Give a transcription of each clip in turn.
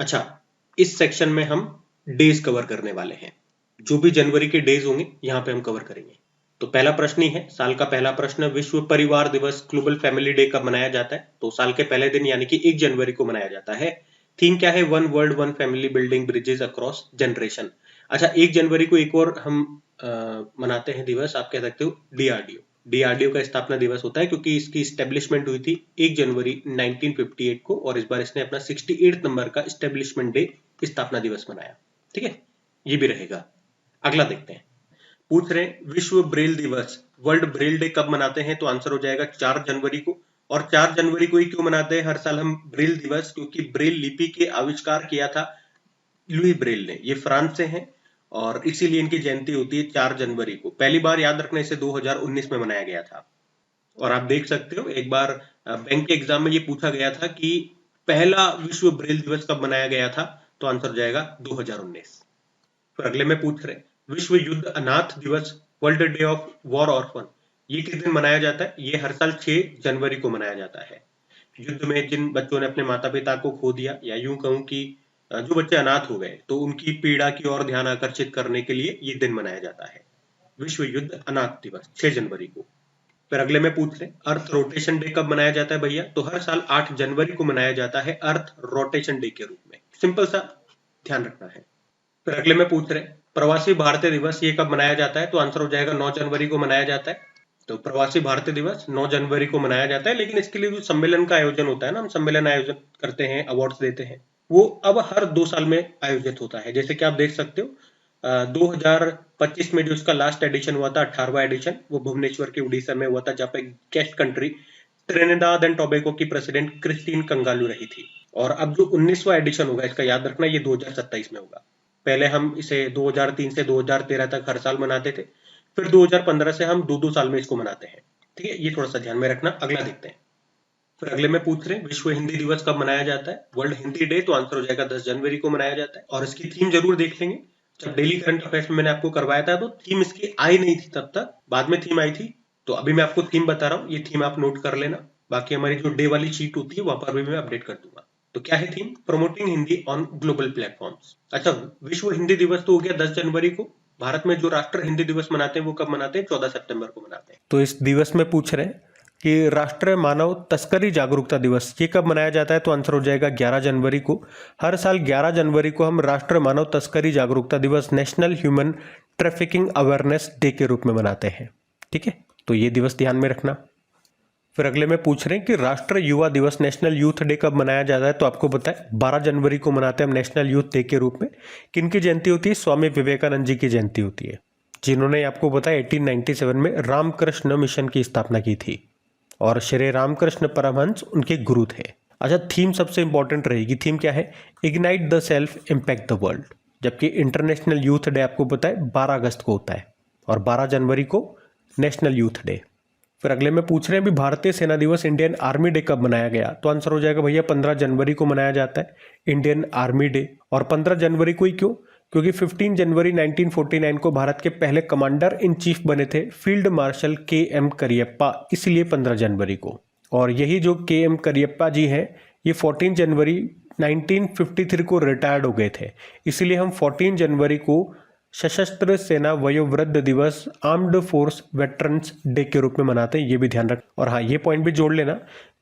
अच्छा, इस सेक्शन में हम डेज कवर करने वाले हैं। जो भी जनवरी के डेज होंगे यहाँ पे हम कवर करेंगे। तो पहला प्रश्न ही है, साल का पहला प्रश्न, विश्व परिवार दिवस ग्लोबल फैमिली डे कब मनाया जाता है? तो साल के पहले दिन यानी कि 1 जनवरी को मनाया जाता है। थीम क्या है? One world one family building bridges across generation. अच्छा, 1 जनवरी को एक और हम मनाते हैं दिवस, आप कह सकते हो डीआरडीओ। डीआरडीओ का स्थापना दिवस होता है क्योंकि इसकी स्टेब्लिशमेंट हुई थी 1 जनवरी 1958 को, और इस बार इसने अपना 68 नंबर का स्टेब्लिशमेंट डे, स्थापना दिवस मनाया। ठीक है, ये भी रहेगा। अगला देखते हैं। पूछ रहे हैं विश्व ब्रेल दिवस, वर्ल्ड ब्रेल डे कब मनाते हैं? तो आंसर हो जाएगा 4 जनवरी को। और 4 जनवरी को ही क्यों मनाते हैं हर साल हम ब्रेल दिवस? क्योंकि ब्रेल लिपि के आविष्कार किया था लुई ब्रेल ने, ये फ्रांस से हैं और इसीलिए इनकी जयंती होती है 4 जनवरी को। पहली बार याद रखना, इसे 2019 में मनाया गया था। और आप देख सकते हो एक बार बैंक के एग्जाम में ये पूछा गया था कि पहला विश्व ब्रेल दिवस कब मनाया गया था? तो आंसर हो जाएगा 2019। फिर अगले में पूछ रहे विश्व युद्ध अनाथ दिवस, world day of war orphan, ये किस दिन मनाया जाता है? ये हर साल 6 जनवरी को मनाया जाता है। युद्ध में जिन बच्चों ने अपने माता पिता को खो दिया, या यूं कहूं कि जो बच्चे अनाथ हो गए, तो उनकी पीड़ा की ओर ध्यान आकर्षित करने के लिए ये दिन मनाया जाता है, विश्व युद्ध अनाथ दिवस 6 जनवरी को। फिर अगले में पूछ रहे अर्थ रोटेशन डे कब मनाया जाता है भैया? तो हर साल 8 जनवरी को मनाया जाता है अर्थ रोटेशन डे के रूप में। सिंपल सा ध्यान रखना है। फिर अगले में पूछ रहे प्रवासी भारतीय दिवस, ये कब मनाया जाता है? तो आंसर हो जाएगा 9 जनवरी को मनाया जाता है। तो प्रवासी भारतीय दिवस 9 जनवरी को मनाया जाता है, लेकिन इसके लिए जो सम्मेलन का आयोजन होता है ना, हम सम्मेलन आयोजन करते हैं, अवार्ड्स देते हैं, वो अब हर 2 साल में आयोजित होता है। जैसे कि आप देख सकते हो 2025 में जो इसका लास्ट एडिशन हुआ था, 18वां एडिशन, वो भुवनेश्वर के उड़ीसा में हुआ था, जहाँ पे guest country Trinidad and Tobago की प्रेसिडेंट क्रिस्टीन कंगालू रही थी। और अब जो 19वां एडिशन होगा इसका, याद रखना, ये 2027 में होगा। पहले हम इसे 2003 से 2013 तक हर साल मनाते थे, फिर 2015 से हम 2-2 साल में इसको मनाते हैं। ठीक है, ये थोड़ा सा ध्यान में रखना। अगला देखते हैं। फिर अगले में पूछ रहे हैं विश्व हिंदी दिवस कब मनाया जाता है? वर्ल्ड हिंदी डे, तो आंसर हो जाएगा 10 जनवरी को मनाया जाता है। और इसकी थीम जरूर देख लेंगे। जब डेली करंट अफेयर्स में मैंने आपको करवाया था तो थीम इसकी आई नहीं थी तब तक, बाद में थीम आई थी। तो अभी मैं आपको थीम बता रहा हूँ, ये थीम आप नोट कर लेना। बाकी हमारी जो डे वाली शीट होती है वहां पर भी मैं अपडेट कर दूंगा। तो क्या है theme? Promoting Hindi on global platforms. अच्छा, विश्व हिंदी दिवस तो हो गया 10 जनवरी को। भारत में जो राष्ट्र हिंदी दिवस मनाते हैं वो कब मनाते हैं? 14 सितंबर को मनाते हैं। तो इस दिवस में पूछ रहे हैं कि राष्ट्रीय मानव तस्करी जागरूकता दिवस, ये कब मनाया जाता है? तो आंसर हो जाएगा 11 जनवरी को। हर साल 11 जनवरी को हम राष्ट्रीय मानव तस्करी जागरूकता दिवस, national human trafficking awareness day के रूप में मनाते हैं। ठीक है, तो ये दिवस ध्यान में रखना। फिर अगले में पूछ रहे हैं कि राष्ट्रीय युवा दिवस, नेशनल यूथ डे कब मनाया जाता है? तो आपको पता है 12 जनवरी को मनाते हैं हम नेशनल यूथ डे के रूप में। किनकी जयंती होती है? स्वामी विवेकानंद जी की जयंती होती है, जिन्होंने आपको पता है 1897 में रामकृष्ण मिशन की स्थापना की थी, और श्री रामकृष्ण परमहंस उनके गुरु थे। अच्छा, थीम सबसे इंपॉर्टेंट रहेगी। थीम क्या है? Ignite the self, impact the world. जबकि इंटरनेशनल यूथ डे आपको पता है 12 अगस्त को होता है, और 12 जनवरी को नेशनल यूथ डे। फिर अगले में पूछ रहे हैं भी भारतीय सेना दिवस, इंडियन आर्मी डे कब मनाया गया? तो आंसर हो जाएगा भैया 15 जनवरी को मनाया जाता है इंडियन आर्मी डे। और 15 जनवरी को ही क्यों? क्योंकि 15 जनवरी 1949 को भारत के पहले कमांडर इन चीफ बने थे फील्ड मार्शल के.एम. करियप्पा, इसलिए 15 जनवरी को। और यही जो के.एम. करियप्पा जी हैं, ये 14 जनवरी 1953 को रिटायर्ड हो गए थे, इसलिए हम 14 जनवरी को सशस्त्र सेना वयोवृद्ध दिवस, आर्म्ड फोर्स वेटरन्स डे के रूप में मनाते हैं, ये भी ध्यान रख। और हाँ, ये पॉइंट भी जोड़ लेना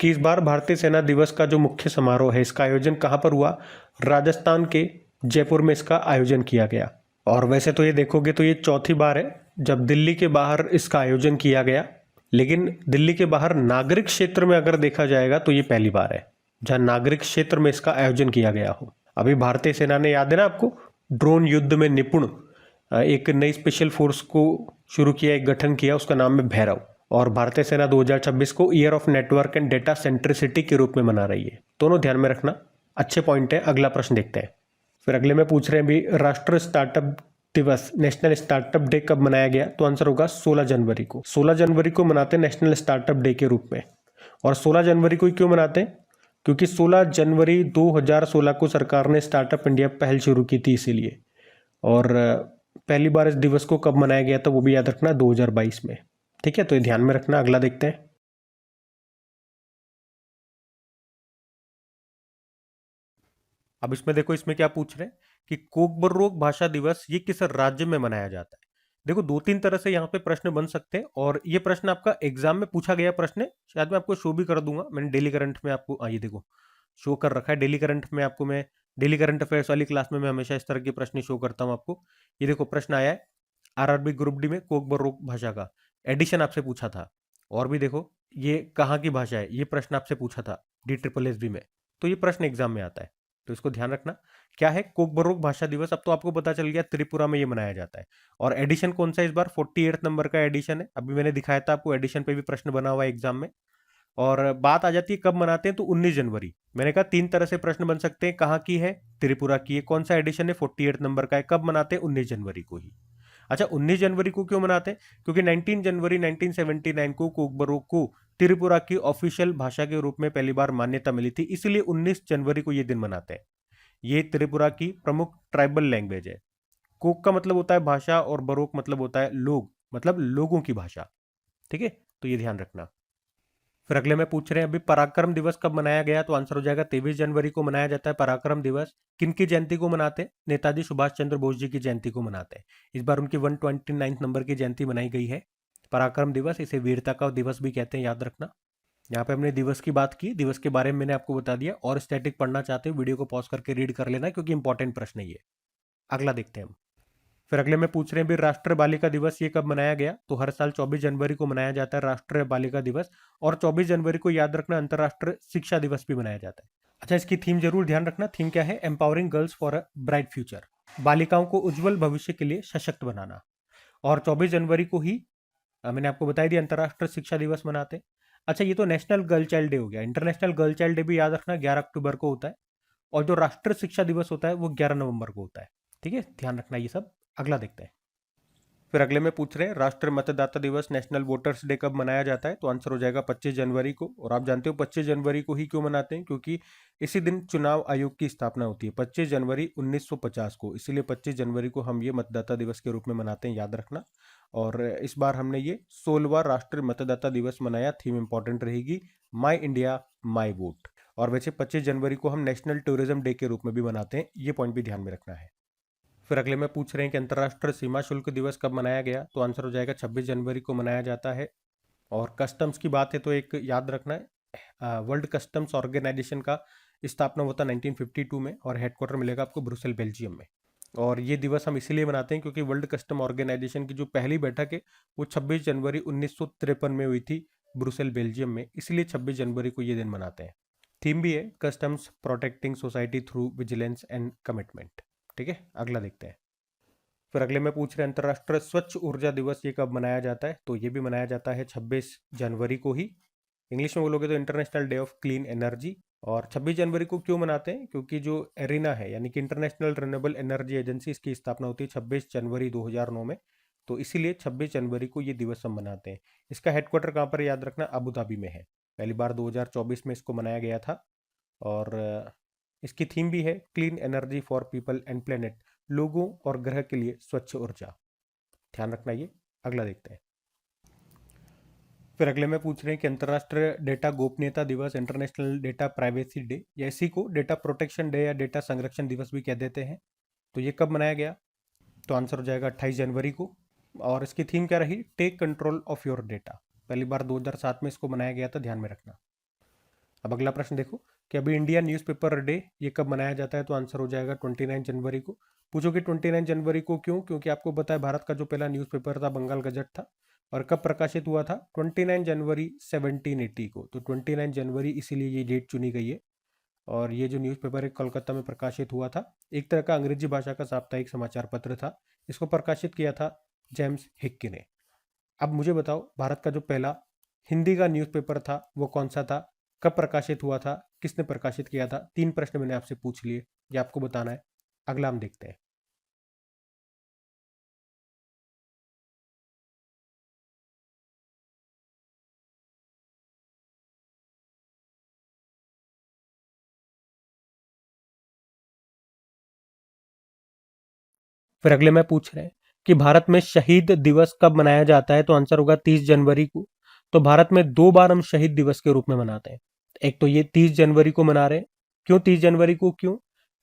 कि इस बार भारतीय सेना दिवस का जो मुख्य समारोह है, इसका आयोजन कहाँ पर हुआ? राजस्थान के जयपुर में इसका आयोजन किया गया। और वैसे तो ये देखोगे तो ये चौथी बार है जब दिल्ली के बाहर इसका आयोजन किया गया, लेकिन दिल्ली के बाहर नागरिक क्षेत्र में अगर देखा जाएगा तो ये पहली बार है जहां नागरिक क्षेत्र में इसका आयोजन किया गया हो। अभी भारतीय सेना ने, याद है ना आपको, ड्रोन युद्ध में निपुण एक नई स्पेशल फोर्स को शुरू किया, एक गठन किया, उसका नाम है भैरव। और भारतीय सेना 2026 को year of network and data centricity के रूप में मना रही है। दोनों ध्यान में रखना, अच्छे पॉइंट है। अगला प्रश्न देखते हैं। फिर अगले में पूछ रहे हैं भी राष्ट्रीय स्टार्टअप दिवस, नेशनल स्टार्टअप डे कब मनाया गया? तो आंसर होगा 16 जनवरी को। 16 जनवरी को मनाते हैं नेशनल स्टार्टअप डे के रूप में। और 16 जनवरी को ही क्यों मनाते हैं? क्योंकि 16 जनवरी 2016 को सरकार ने स्टार्टअप इंडिया पहल शुरू की थी, इसीलिए। और पहली बार इस दिवस को कब मनाया गया था वो भी याद रखना, 2022 में। ठीक है, तो ये ध्यान में रखना। अगला देखते हैं। अब इसमें देखो, इसमें क्या पूछ रहे हैं कि कोकबोरोक भाषा दिवस ये किस राज्य में मनाया जाता है। देखो, दो तीन तरह से यहाँ पे प्रश्न बन सकते हैं, और ये प्रश्न आपका एग्जाम में पूछा गया प्रश्न है। शायद मैं आपको शो भी कर दूंगा, मैंने डेली करंट में आपको ये देखो शो कर रखा है। डेली करंट में आपको मैं डेली करंट अफेयर्स वाली क्लास में मैं हमेशा इस तरह के प्रश्न शो करता हूँ आपको। ये देखो, प्रश्न आया है आरआरबी ग्रुप डी में कोकबोरोक भाषा का एडिशन आपसे पूछा था। और भी देखो, ये कहाँ की भाषा है, ये प्रश्न आपसे पूछा था डी ट्रिपल एस बी में। तो ये प्रश्न एग्जाम में आता है, तो इसको ध्यान रखना। क्या है कोकबोरोक भाषा दिवस, अब तो आपको पता चल गया त्रिपुरा में ये मनाया जाता है। और एडिशन कौन सा है इस बार, 48 नंबर का एडिशन है। अभी मैंने दिखाया था आपको, एडिशन पे भी प्रश्न बना हुआ है एग्जाम में। और बात आ जाती है कब मनाते हैं, तो 19 जनवरी। मैंने कहा तीन तरह से प्रश्न बन सकते हैं, कहाँ की है, त्रिपुरा की है, कौन सा एडिशन है, 48 नंबर का है, कब मनाते हैं, 19 जनवरी को ही। अच्छा, 19 जनवरी को क्यों मनाते हैं, क्योंकि 19 जनवरी 1979 को कोकबोरोक को त्रिपुरा की ऑफिशियल भाषा के रूप में पहली बार मान्यता मिली थी, इसलिए 19 जनवरी को ये दिन मनाते हैं। ये त्रिपुरा की प्रमुख ट्राइबल लैंग्वेज है। कोक का मतलब होता है भाषा, और बरोक मतलब होता है लोग, मतलब लोगों की भाषा। ठीक है, तो ये ध्यान रखना। फिर अगले में पूछ रहे हैं अभी पराक्रम दिवस कब मनाया गया, तो आंसर हो जाएगा 23 जनवरी को मनाया जाता है पराक्रम दिवस। किनकी जयंती को मनाते हैं, नेताजी सुभाष चंद्र बोस जी की जयंती को मनाते हैं। इस बार उनकी 129 नंबर की जयंती मनाई गई है। पराक्रम दिवस, इसे वीरता का दिवस भी कहते हैं, याद रखना। यहाँ पे हमने दिवस की बात की, दिवस के बारे में मैंने आपको बता दिया। और स्टैटिक पढ़ना चाहते हो वीडियो को पॉज करके रीड कर लेना, क्योंकि इंपॉर्टेंट प्रश्न है ये। अगला देखते हैं हम। फिर अगले में पूछ रहे हैं भी राष्ट्रीय बालिका दिवस ये कब मनाया गया, तो हर साल 24 जनवरी को मनाया जाता है राष्ट्रीय बालिका दिवस। और 24 जनवरी को याद रखना अंतर्राष्ट्रीय शिक्षा दिवस भी मनाया जाता है। अच्छा, इसकी थीम जरूर ध्यान रखना। थीम क्या है, empowering girls for a bright future, बालिकाओं को उज्जवल भविष्य के लिए सशक्त बनाना। और 24 जनवरी को ही मैंने आपको बताई दी अंतर्राष्ट्रीय शिक्षा दिवस मनाते हैं। अच्छा, ये तो नेशनल गर्ल चाइल्ड डे हो गया। इंटरनेशनल गर्ल चाइल्ड डे भी याद रखना 11 अक्टूबर को होता है। और जो राष्ट्रीय शिक्षा दिवस होता है वो 11 नवंबर को होता है। ठीक है, ध्यान रखना ये सब। अगला देखते हैं। फिर अगले में पूछ रहे हैं राष्ट्रीय मतदाता दिवस नेशनल वोटर्स डे कब मनाया जाता है, तो आंसर हो जाएगा 25 जनवरी को। और आप जानते हो 25 जनवरी को ही क्यों मनाते हैं, क्योंकि इसी दिन चुनाव आयोग की स्थापना होती है, 25 जनवरी 1950 को। इसीलिए 25 जनवरी को हम ये मतदाता दिवस के रूप में मनाते हैं, याद रखना। और इस बार हमने ये 16वां राष्ट्रीय मतदाता दिवस मनाया। थीम इंपॉर्टेंट रहेगी, माई इंडिया माई वोट। और वैसे 25 जनवरी को हम नेशनल टूरिज्म डे के रूप में भी मनाते हैं, ये पॉइंट भी ध्यान में रखना है। फिर अगले में पूछ रहे हैं कि अंतर्राष्ट्रीय सीमा शुल्क दिवस कब मनाया गया, तो आंसर हो जाएगा 26 जनवरी को मनाया जाता है। और कस्टम्स की बात है तो एक याद रखना है, वर्ल्ड कस्टम्स ऑर्गेनाइजेशन का स्थापना होता है 1952 में, और हेडक्वार्टर मिलेगा आपको ब्रुसेल बेल्जियम में। और ये दिवस हम इसीलिए मनाते हैं क्योंकि वर्ल्ड कस्टम ऑर्गेनाइजेशन की जो पहली बैठक है वो 26 जनवरी 1953 में हुई थी ब्रुसेल बेल्जियम में, इसलिए 26 जनवरी को ये दिन मनाते हैं। थीम भी है customs protecting society through vigilance and commitment. ठीक है, अगला देखते हैं। फिर अगले में पूछ रहे हैं अंतर्राष्ट्रीय स्वच्छ ऊर्जा दिवस ये कब मनाया जाता है, तो ये भी मनाया जाता है 26 जनवरी को ही। इंग्लिश में बोलोगे तो international day of clean energy. और 26 जनवरी को क्यों मनाते हैं, क्योंकि जो एरिना है यानी कि इंटरनेशनल रिन्यूएबल एनर्जी एजेंसी, इसकी स्थापना होती है 26 जनवरी 2009 में। तो इसीलिए 26 जनवरी को ये दिवस हम मनाते हैं। इसका हेडक्वार्टर कहाँ पर, याद रखना अबू धाबी में है। पहली बार 2024 में इसको मनाया गया था। और इसकी थीम भी है clean energy for people and planet, लोगों और ग्रह के लिए स्वच्छ ऊर्जा। ध्यान रखना ये। अगला देखते हैं। फिर अगले में पूछ रहे हैं कि अंतर्राष्ट्रीय डेटा गोपनीयता दिवस, इंटरनेशनल डेटा प्राइवेसी डे, या इसी को डेटा प्रोटेक्शन डे या डेटा संरक्षण दिवस भी कह देते हैं, तो ये कब मनाया गया, तो आंसर हो जाएगा 28 जनवरी को। और इसकी थीम क्या रही, take control of your data. पहली बार 2007 में इसको मनाया गया था, ध्यान में रखना। अब अगला प्रश्न देखो कि अभी इंडिया न्यूज़पेपर डे ये कब मनाया जाता है, तो आंसर हो जाएगा 29 जनवरी को। पूछोगे 29 जनवरी को क्यों, क्योंकि आपको पता है भारत का जो पहला न्यूज़पेपर था बंगाल गजट था, और कब प्रकाशित हुआ था, 29 जनवरी 1780 को। तो 29 जनवरी इसीलिए ये डेट चुनी गई है। और ये जो न्यूज़पेपर है कोलकाता में प्रकाशित हुआ था, एक तरह का अंग्रेजी भाषा का साप्ताहिक समाचार पत्र था। इसको प्रकाशित किया था जेम्स हिक्की ने। अब मुझे बताओ भारत का जो पहला हिंदी का न्यूज़पेपर था वो कौन सा था, कब प्रकाशित हुआ था, किसने प्रकाशित किया था। तीन प्रश्न मैंने आपसे पूछ लिए, ये आपको बताना है। अगला हम देखते हैं। फिर अगले में पूछ रहे हैं कि भारत में शहीद दिवस कब मनाया जाता है, तो आंसर होगा 30 जनवरी को। तो भारत में दो बार हम शहीद दिवस के रूप में मनाते हैं। एक तो ये 30 जनवरी को मना रहे हैं। क्यों 30 जनवरी को, क्यों,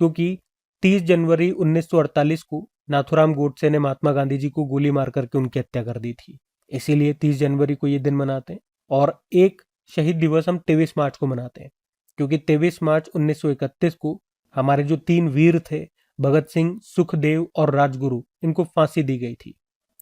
क्योंकि 30 जनवरी 1948 को नाथूराम गोडसे ने महात्मा गांधी जी को गोली मार करके उनकी हत्या कर दी थी, इसीलिए 30 जनवरी को ये दिन मनाते हैं। और एक शहीद दिवस हम 23 मार्च को मनाते हैं, क्योंकि 23 मार्च 1931 को हमारे जो 3 वीर थे, भगत सिंह, सुखदेव और राजगुरु, इनको फांसी दी गई थी।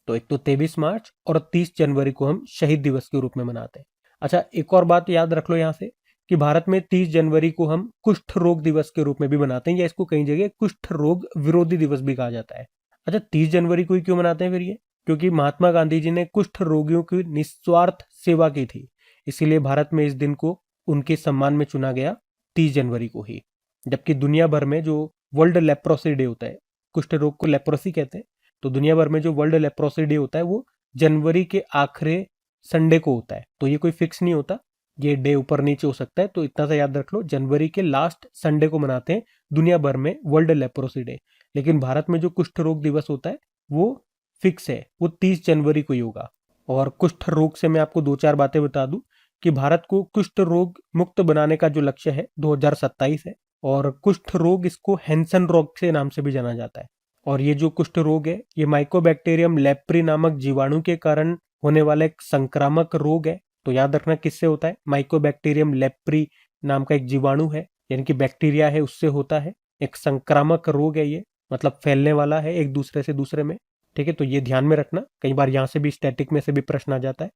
तो एक तो 23 मार्च और 30 जनवरी को हम शहीद दिवस के रूप में मनाते हैं। अच्छा, एक और बात याद रख लो यहाँ से कि भारत में 30 जनवरी को हम कुष्ठ रोग दिवस के रूप में भी मनाते हैं, या इसको कई जगह कुष्ठ रोग विरोधी दिवस भी कहा जाता है। अच्छा, 30 जनवरी को ही क्यों मनाते हैं फिर ये? क्योंकि महात्मा गांधी जी ने कुष्ठ रोगियों की निस्वार्थ सेवा की थी, इसीलिए भारत में इस दिन को उनके सम्मान में चुना गया 30 जनवरी को ही। जबकि दुनिया भर में जो वर्ल्ड लेप्रोसी डे होता है, कुष्ठ रोग को लेप्रोसी कहते हैं, तो दुनिया भर में जो वर्ल्ड लेप्रोसी डे होता है वो जनवरी के आखिरी संडे को होता है। तो ये कोई फिक्स नहीं होता, ये डे ऊपर नीचे हो सकता है। तो इतना सा याद रख लो, जनवरी के लास्ट संडे को मनाते हैं दुनिया भर में वर्ल्ड लेप्रोसी डे। लेकिन भारत में जो कुष्ठ रोग दिवस होता है वो फिक्स है, वो 30 जनवरी को ही होगा। और कुष्ठ रोग से मैं आपको 2-4 बातें बता दूं कि भारत को कुष्ठ रोग मुक्त बनाने का जो लक्ष्य है 2027 है। और कुष्ठ रोग, इसको हैंसन रोग से नाम से भी जाना जाता है। और ये जो कुष्ठ रोग है, ये माइकोबैक्टीरियम लेप्री नामक जीवाणु के कारण होने वाला एक संक्रामक रोग है। तो याद रखना किससे होता है, माइकोबैक्टीरियम लेप्री नाम का एक जीवाणु है, यानी कि बैक्टीरिया है, उससे होता है। एक संक्रामक रोग है ये, मतलब फैलने वाला है एक दूसरे से दूसरे में। ठीक है, तो ये ध्यान में रखना, कई बार यहाँ से भी स्टैटिक में से भी प्रश्न आ जाता है।